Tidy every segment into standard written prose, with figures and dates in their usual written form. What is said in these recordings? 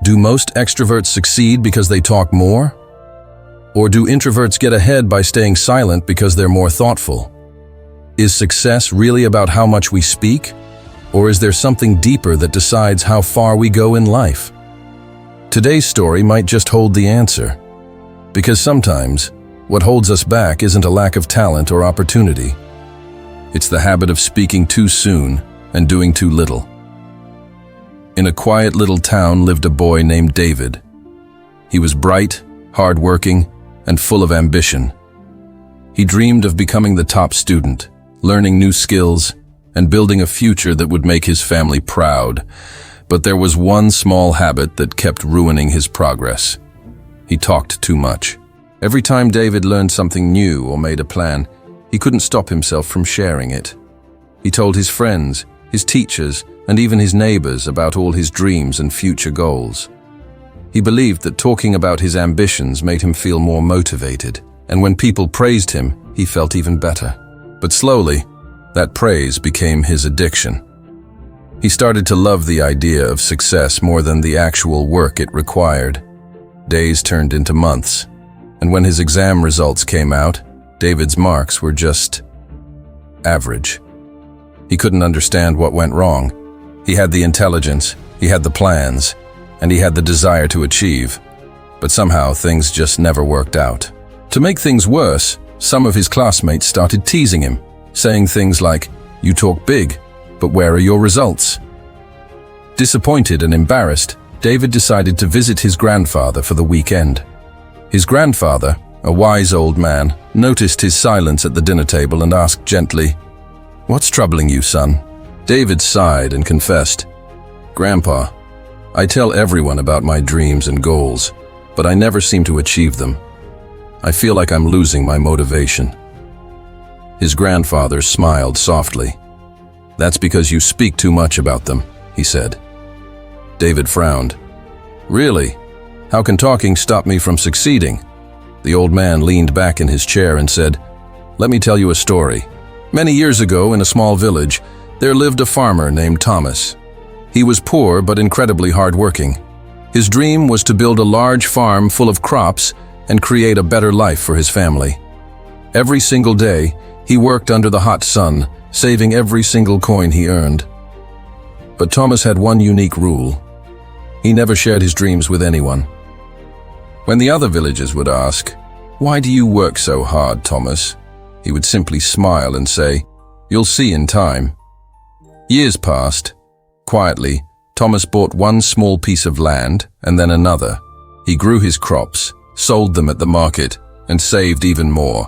Do most extroverts succeed because they talk more? Or do introverts get ahead by staying silent because they're more thoughtful? Is success really about how much we speak? Or is there something deeper that decides how far we go in life? Today's story might just hold the answer. Because sometimes, what holds us back isn't a lack of talent or opportunity. It's the habit of speaking too soon and doing too little. In a quiet little town lived a boy named David. He was bright, hardworking, and full of ambition. He dreamed of becoming the top student, learning new skills, and building a future that would make his family proud. But there was one small habit that kept ruining his progress. He talked too much. Every time David learned something new or made a plan, he couldn't stop himself from sharing it. He told his friends, his teachers, and even his neighbors about all his dreams and future goals. He believed that talking about his ambitions made him feel more motivated, and when people praised him, he felt even better. But slowly, that praise became his addiction. He started to love the idea of success more than the actual work it required. Days turned into months, and when his exam results came out, David's marks were just average. He couldn't understand what went wrong. He had the intelligence, he had the plans, and he had the desire to achieve. But somehow things just never worked out. To make things worse, some of his classmates started teasing him, saying things like, "You talk big, but where are your results?" Disappointed and embarrassed, David decided to visit his grandfather for the weekend. His grandfather, a wise old man, noticed his silence at the dinner table and asked gently, "What's troubling you, son?" David sighed and confessed, "Grandpa, I tell everyone about my dreams and goals, but I never seem to achieve them. I feel like I'm losing my motivation." His grandfather smiled softly. "That's because you speak too much about them," he said. David frowned. "Really? How can talking stop me from succeeding?" The old man leaned back in his chair and said, "Let me tell you a story. Many years ago, in a small village, there lived a farmer named Thomas. He was poor but incredibly hardworking. His dream was to build a large farm full of crops and create a better life for his family. Every single day, he worked under the hot sun, saving every single coin he earned. But Thomas had one unique rule. He never shared his dreams with anyone. When the other villagers would ask, "Why do you work so hard, Thomas?" he would simply smile and say, "You'll see in time." Years passed. Quietly, Thomas bought one small piece of land and then another. He grew his crops, sold them at the market, and saved even more.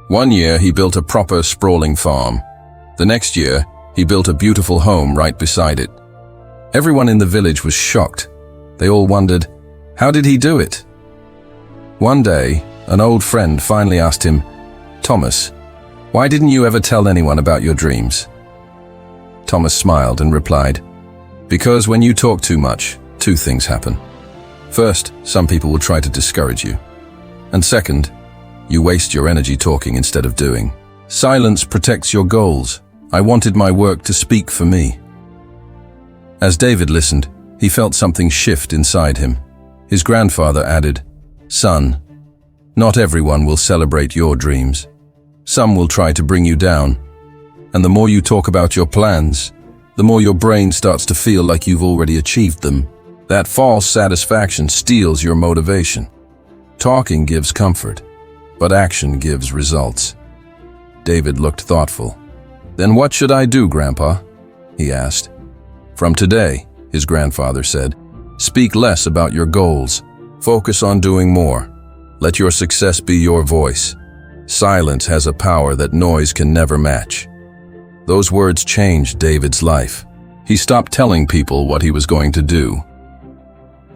One year, he built a proper, sprawling farm. The next year, he built a beautiful home right beside it. Everyone in the village was shocked. They all wondered, how did he do it? One day, an old friend finally asked him, "Thomas, why didn't you ever tell anyone about your dreams?" Thomas smiled and replied, "Because when you talk too much, two things happen. First, some people will try to discourage you. And second, you waste your energy talking instead of doing. Silence protects your goals. I wanted my work to speak for me." As David listened, he felt something shift inside him. His grandfather added, "Son, not everyone will celebrate your dreams. Some will try to bring you down. And the more you talk about your plans, the more your brain starts to feel like you've already achieved them. That false satisfaction steals your motivation. Talking gives comfort, but action gives results." David looked thoughtful. "Then what should I do, Grandpa?" he asked. "From today," his grandfather said, "speak less about your goals. Focus on doing more. Let your success be your voice. Silence has a power that noise can never match." Those words changed David's life. He stopped telling people what he was going to do.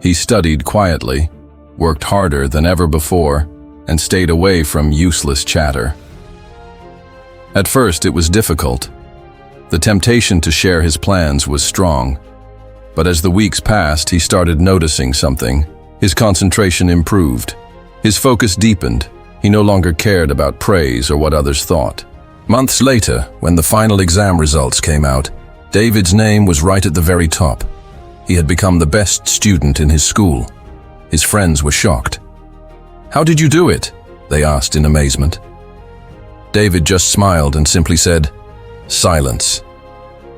He studied quietly, worked harder than ever before, and stayed away from useless chatter. At first, it was difficult. The temptation to share his plans was strong. But as the weeks passed, he started noticing something. His concentration improved. His focus deepened. He no longer cared about praise or what others thought. Months later, when the final exam results came out, David's name was right at the very top. He had become the best student in his school. His friends were shocked. "How did you do it?" they asked in amazement. David just smiled and simply said, "Silence."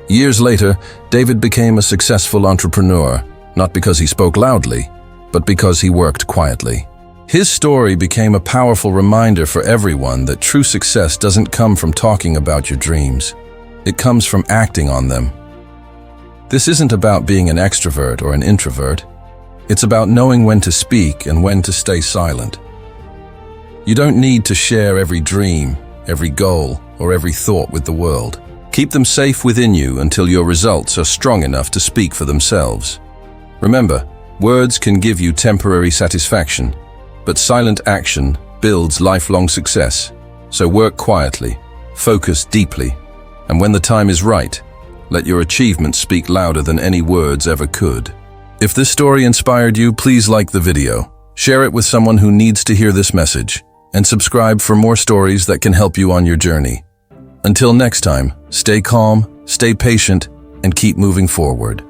Years later, David became a successful entrepreneur, not because he spoke loudly, but because he worked quietly. His story became a powerful reminder for everyone that true success doesn't come from talking about your dreams. It comes from acting on them. This isn't about being an extrovert or an introvert. It's about knowing when to speak and when to stay silent. You don't need to share every dream, every goal, or every thought with the world. Keep them safe within you until your results are strong enough to speak for themselves. Remember, words can give you temporary satisfaction, but silent action builds lifelong success. So work quietly, focus deeply, and when the time is right, let your achievements speak louder than any words ever could. If this story inspired you, please like the video, share it with someone who needs to hear this message, and subscribe for more stories that can help you on your journey. Until next time, stay calm, stay patient, and keep moving forward.